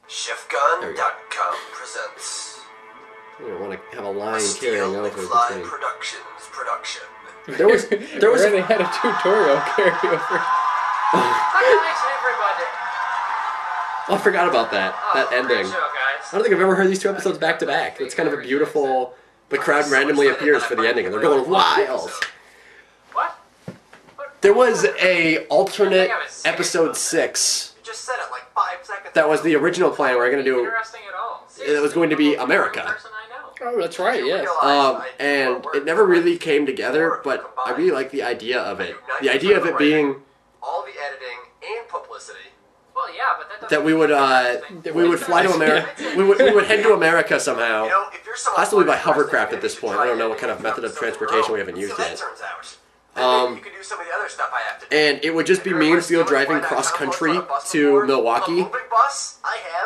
ChefGun.com presents. You don't want to have a line carrying over the McFly thing. Productions production. There was they had a tutorial carryover. Oh, I forgot about that. That ending. I don't think I've ever heard these two episodes back to back. It's kind of a beautiful. The crowd randomly appears for the ending, and they're going wild. What? There was a alternate episode 6. You just said it like 5 seconds. That was the original plan. We were going to do. Interesting at all. It was going to be America. Person I know. Oh, that's right, yes. And it never really came together, but I really like the idea of it. The idea of it being all the editing and publicity. Well, yeah, but that that we would fly to America. We would head to America somehow. You know, if you're someone Possibly by who wants hovercraft to at this point. try I don't know what editing kind of method of episodes in a transportation row, we haven't used so that yet. turns out. Then maybe you could do some of the other stuff I have to do. And it would just be me and Steele driving cross country to Milwaukee,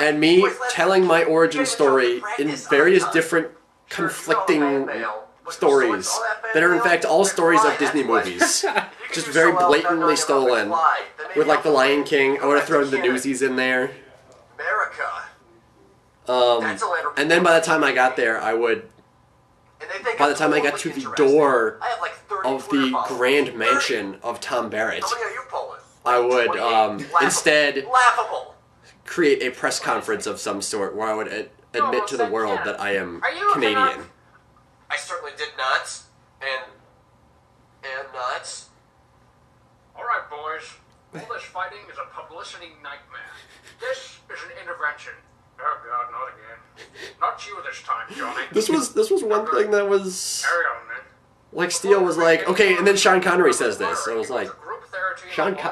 and me telling my origin story in various different conflicting stories that are in fact all stories of Disney movies, just very blatantly stolen. With like The Lion King, I would have thrown the Newsies in there. And then by the time I got there, I would. By the time I got to the door of the grand mansion of Tom Barrett, I would instead create a press conference of some sort where I would admit to the world that I am Canadian. I certainly did nuts. And nuts. Alright, boys. All this fighting is a publicity nightmare. This is an intervention. Oh god, not again. Not you this time, Johnny. This was one thing that was Carry on, then. like Steele was like, okay, and then Sean Connery says this. So I was like,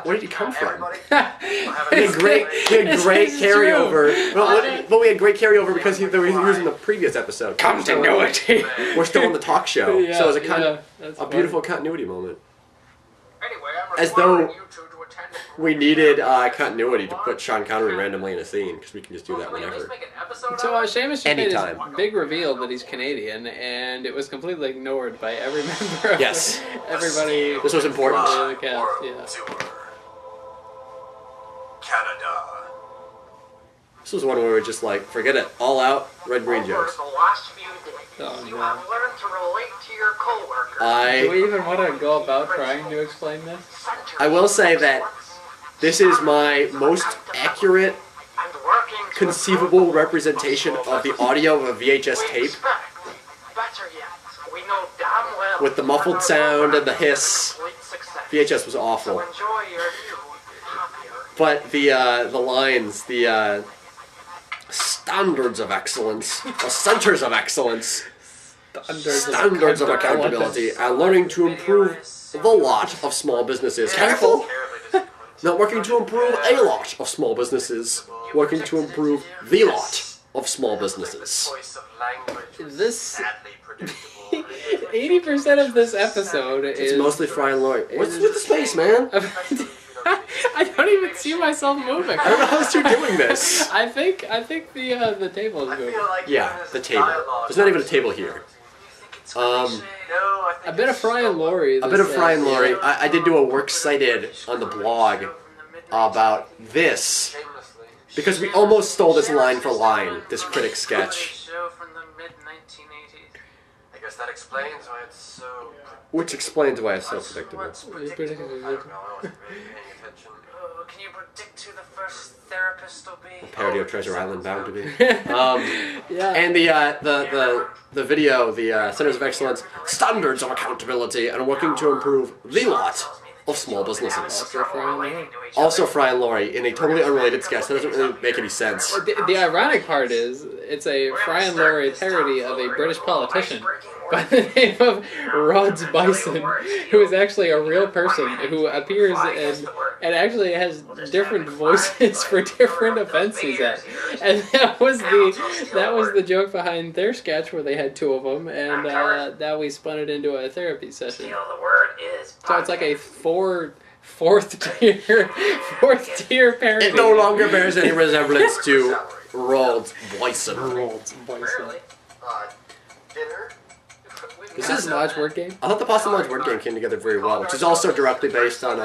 where did he come from? He had great carryover. But we had great carryover because he was in the previous episode. Continuity. We're still on the talk show, Yeah, so it was that's a beautiful continuity moment. Anyway, I'm As though requiring you two to attend a we needed continuity to put Sean Connery randomly in a scene because we can just do that Can we at least whenever. make an episode So out of it? Seamus just made Anytime. his big reveal that he's Canadian, and it was completely ignored by every member of Yes. everybody. This was important. The cast, yeah. World Tour. Canada. This was one where we were just like, forget it, all out, red green Over jokes. the last few days, Oh, you God. have learned to relate to your coworkers. Do we I even want to go about trying to explain this? will say that this is my most accurate And working to conceivable improve representation of the audio of a VHS we tape expect. Better yet, we know damn well with the muffled sound and the hiss. complete success. VHS was So awful. enjoy your new happier. But the lines, the standards of excellence, the centers of excellence, standards of accountability, and learning to improve the lot of small businesses. Careful! Not working to improve a lot of small businesses, working to improve the lot of small businesses. This 80% of this episode is It's mostly Fry and Laurie. What's with the space, man? I don't even see myself moving. I don't know how else you're doing this. I think the table is moving. Yeah, the table. There's not even a table here. A bit of Fry and Laurie. A bit of Fry and Laurie. I did do a works cited on the blog about this, because we almost stole this line for line, this critic sketch, Show from the mid-1980s. I guess that explains why it's so. which explains why it's so predictable. What's predictable? I don't know. I wasn't really paying attention. Oh, can you predict who the first therapist will be? Parody of Treasure Island bound to be. Yeah. And the video, the Centers of Excellence, standards of accountability, and working to improve the lot of small businesses. Also Fry and Laurie. Also Fry and Laurie in a totally unrelated sketch that doesn't really make any sense. The ironic part is, it's a Fry and Laurie parody of a British politician by the name of Rods Bison, who is actually a real person who appears and actually has different voices for different events he's at. And that was the joke behind their sketch where they had two of them, and now we spun it into a therapy session. The word is So it's like a fourth tier parody. It no longer bears any resemblance to Roald Bison. Rods Bison. Dinner? Possum Lodge word game. I thought the Possum Lodge word game came together very well, which is also directly based on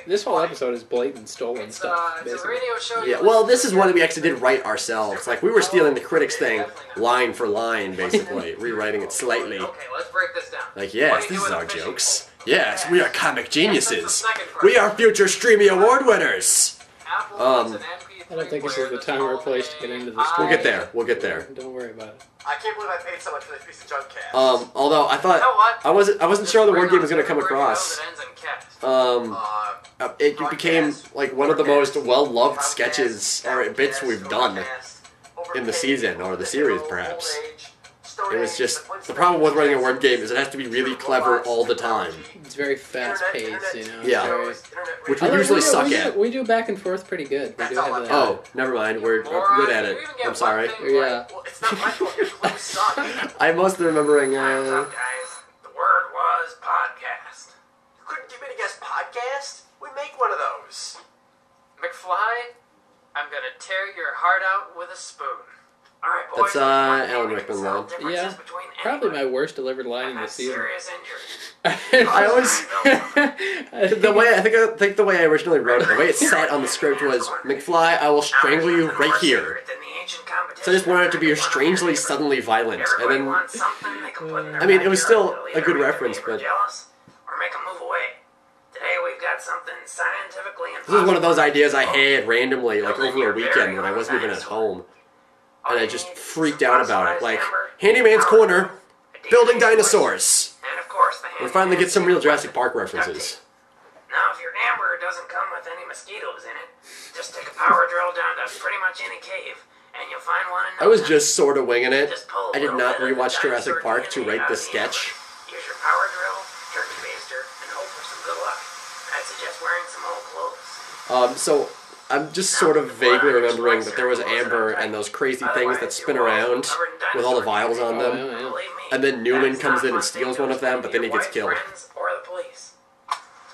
This whole episode is blatant stolen stuff, It's a basically. radio show. Yeah, well, this is one that we actually did write ourselves. Like, we were stealing the critics thing line for line, basically, rewriting it slightly. Okay, let's break this down. Like, yes, this is our jokes. Yes, we are comic geniuses. We are future Streamy Award winners. I don't think this is the time or place to get into this. We'll get there. We'll get there. Don't worry about it. I can't believe I paid so much for this piece of junk cash. Although I thought I wasn't sure the word game was gonna come across. It became like one of the most well-loved sketches or bits we've done in the season or the series, perhaps. It was just the problem with running a word game is it has to be really clever all the time. It's very fast-paced, you know. Yeah. Very... Which we usually suck at. We do back and forth pretty good. We do have that. Oh, never mind. We're good at it. I'm sorry. Yeah. It's not my fault your clues suck. I'm mostly remembering. Guys, the word was podcast. You couldn't give me a guess podcast? We make one of those. McFly, I'm gonna tear your heart out with a spoon. Alright, boys. That's Alan Rickman line. Yeah. Probably my worst delivered line in the season. Serious injury. I always the way I think the way I originally wrote it, the way it sat on the script was McFly, I will strangle you right here. So I just wanted it to be strangely suddenly violent, and then I mean it was still a good reference, but Or make 'em move away. Today we've got something scientifically this is one of those ideas I had randomly, like over a weekend when I wasn't even at home, and I just freaked out about it. Like Handyman's Corner, building dinosaurs. And of course the We finally get some real Jurassic Park references. Now, if your amber doesn't come with any mosquitoes in it, just take a power drill down to pretty much any cave, and you'll find one in I was just sort of winging it. Just pull a I did little not bit of rewatch the Jurassic dinosaur Park to DNA write out the of the sketch. amber. Use your power drill, turkey baster, and hope for some good luck. I'd suggest wearing some old clothes. So I'm just sort of vaguely remembering that there was amber and those crazy things that spin around with all the vials on them. Oh, yeah. Believe me, And then Newman that's comes not in and fun steals to one of them, do but then he with gets your killed. friends or the police.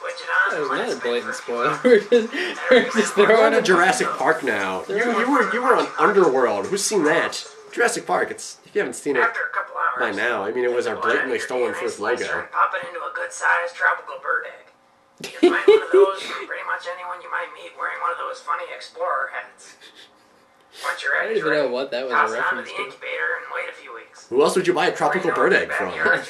Switch it on. That was let it not a spin blatant for a few spoiler. minutes. We're just We're throwing on to it. Jurassic Park now. You were on Underworld. Who's seen that? Jurassic Park. It's if you haven't seen it After a couple hours, by now. I mean, it was our blatantly stolen first logo. And pop it into a good-sized tropical bird egg. You can find one of those from pretty much anyone you might meet wearing one of those funny explorer hats. Once your I egg don't even know what that was toss a it onto reference the to. incubator and wait a few weeks. Who else would you buy a tropical bird egg from? I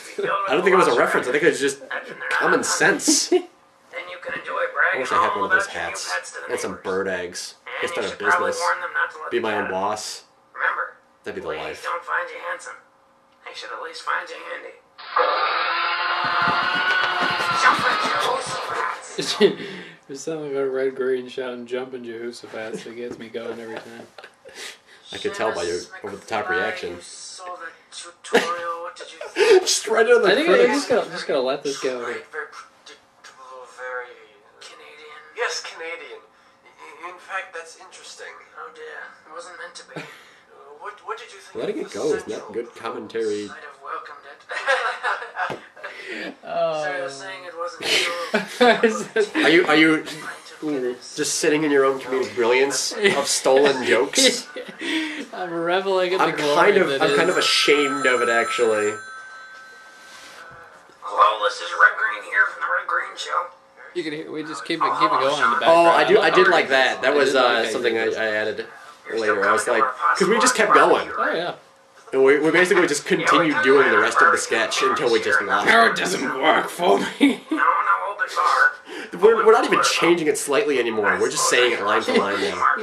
don't think it was a reference. I think it was just common sense. Then you can enjoy I bragging wish I had all one of those about your new hats pets to the and some neighbors. bird eggs. And Just you out of should probably business. warn them not to let Be you my get own it. boss. Remember, That'd be the please life. don't find you handsome. They should at least find you handy. Jumping Jehoshaphat. There's something about Red Green shouting jumping Jehoshaphat that gets me going every time. I could tell by your over-the-top reaction. You saw the tutorial. What did you think? Just right out of the I think I'm critics. just gonna let this go. Very predictable, very Canadian. Yes, Canadian. In fact, that's interesting. Oh dear, it wasn't meant to be. What did you think? Letting of it the go is central not good commentary. I'd have welcomed it. Oh. So you're saying it wasn't true? Are you just sitting in your own comedic brilliance of stolen jokes? I'm reveling in the I'm glory that kind is- of ashamed of it actually. Hello, this is Red Green here from the Red Green Show. You can hear. We just keep it going in the background. Oh, I did like that. That I was did like that. something I added later. I was like, because we just kept going. Oh yeah. And we basically just continued doing the rest of the sketch until we just lost. No, it doesn't work for me. No, open bar. We're not even changing it slightly anymore. We're just saying it line for line now.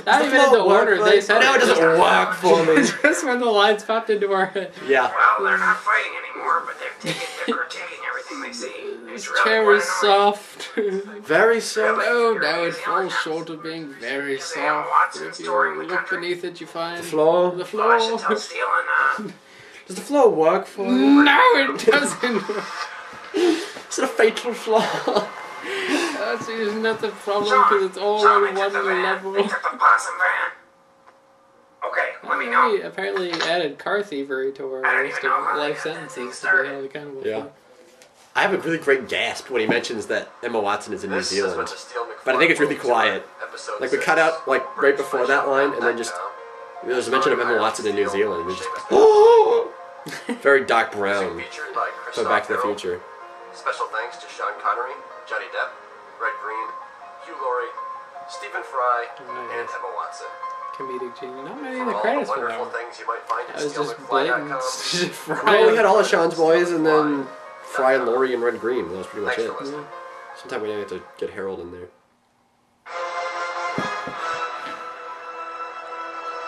Not even in the order they said. No, it doesn't work for me. Just when the lines popped into our head. Yeah. Well, they're not fighting anymore, but they're critiquing everything they see. This It's really chair quite is annoying. soft. Very so. Oh, now it falls short of being very soft. If you look beneath it, you find The floor. The Well, I should floor. tell Steele and, Does the floor work for you? No, it doesn't. Is it a fatal flaw? That's not the problem Sean, because it's all Sean, on they took one the van. level. They took the possum van. Okay, let me know. We apparently added car thievery to I our don't list even know of how life that thing sentences to started. be held accountable Yeah. for. I have a really great gasp when he mentions that Emma Watson is in New Zealand. But I think it's really quiet. Like we cut out like right before that line, and then just there's a mention of Emma Watson in New Zealand. And we just Very Doc Brown. Featured by So Back to the Future. Special thanks to Sean Connery, Johnny Depp, Red Green, Hugh Laurie, Stephen Fry, and Emma Watson. Comedic genius. Not many in For the all credits the for that wonderful one. things you might find I at was just SteeleMcFly.com. Well, we had all of Sean's boys, and then Fry and Laurie and Red Green. That was pretty much Thanks it. for listening. Sometime we have to get Harold in there.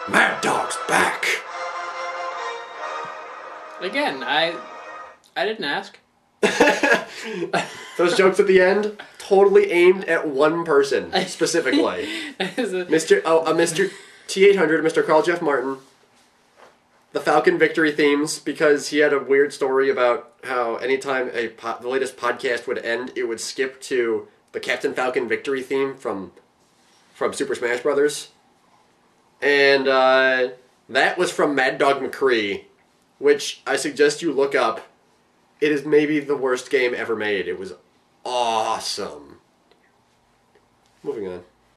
Mad Dog's back! Again, I didn't ask. Those jokes at the end, totally aimed at one person, specifically. Mr. T-800, Mr. Carl Jeff Martin. The Falcon Victory themes, because he had a weird story about how anytime the latest podcast would end, it would skip to the Captain Falcon Victory theme from Super Smash Brothers. And that was from Mad Dog McCree, which I suggest you look up. It is maybe the worst game ever made. It was awesome. Moving on.